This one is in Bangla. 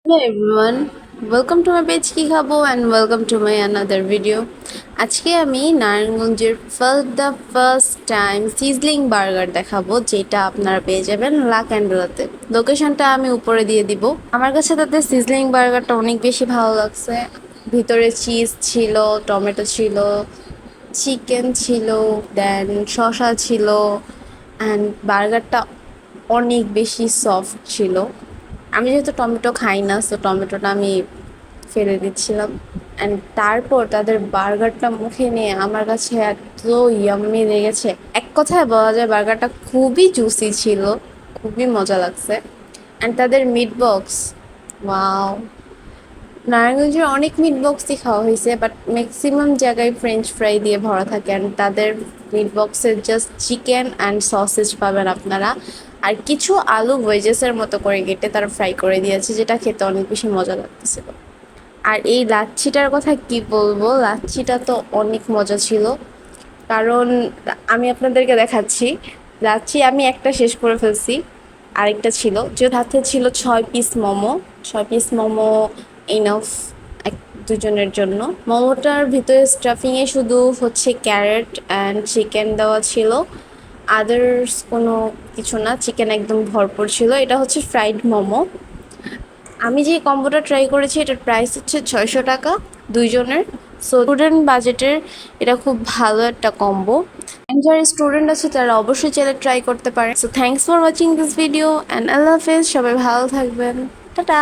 Hello everyone, welcome to my page কি খাবো and welcome to my another video. আজকে আমি নারায়ণগঞ্জের for the first time sizzling burger দেখাবো, যেটা আপনারা পেয়ে যাবেন লাক অ্যান্ড বেলাতে। লোকেশনটা আমি উপরে দিয়ে দিব। আমার কাছে তাদের সিজলিং বার্গারটা অনেক বেশি ভালো লাগছে। ভিতরে চিজ ছিল, টমেটো ছিল, চিকেন ছিল, দেন শসা ছিল, অ্যান্ড বার্গারটা অনেক বেশি সফট ছিল। আমি যেহেতু টমেটো খাই না, সো টমেটোটা আমি ফেলে দিচ্ছিলাম। অ্যান্ড তারপর তাদের বার্গারটা মুখে নিয়ে আমার কাছে এত ইয়াম্মি লেগেছে। এক কথায় বলা যায় বার্গারটা খুবই জুসি ছিল, খুবই মজা লাগছে। অ্যান্ড তাদের মিট বক্স, ওয়াও! নারায়ণগঞ্জের অনেক মিট বক্সই খাওয়া হয়েছে, বাট ম্যাক্সিমাম জায়গায় ফ্রেঞ্চ ফ্রাই দিয়ে ভরা থাকে। অ্যান্ড তাদের মিট বক্সে জাস্ট চিকেন অ্যান্ড সসেজ পাবেন আপনারা, আর কিছু আলু ওয়েজেসের মতো করে কেটে তারা ফ্রাই করে দিয়েছে, যেটা খেতে অনেক বেশি মজা লাগতেছিল। আর এই লাচ্ছিটার কথা কি বলবো, লাচ্ছিটা তো অনেক মজা ছিল। কারণ আমি আপনাদেরকে দেখাচ্ছি, লাচ্ছি আমি একটা শেষ করে ফেলছি, আরেকটা ছিল যে হাতে ছিল 6 piece momo. 6 piece momo enough এক দুজনের জন্য। মোমোটার ভিতরে স্টাফিংয়ে শুধু হচ্ছে ক্যারেট অ্যান্ড চিকেন দেওয়া ছিল, আদার্স কোনো কিছু না। চিকেন একদম ভরপুর ছিল। এটা হচ্ছে ফ্রাইড মোমো। আমি যে কম্বোটা ট্রাই করেছি এটার প্রাইস হচ্ছে 600 টাকা দুইজনের। সো স্টুডেন্ট বাজেটের এটা খুব ভালো একটা কম্বো। যারা স্টুডেন্ট আছে তারা অবশ্যই চাইলে ট্রাই করতে পারে। So thanks for watching this video and আল্লাহ হাফেজ। সবাই ভালো থাকবেন। টাটা।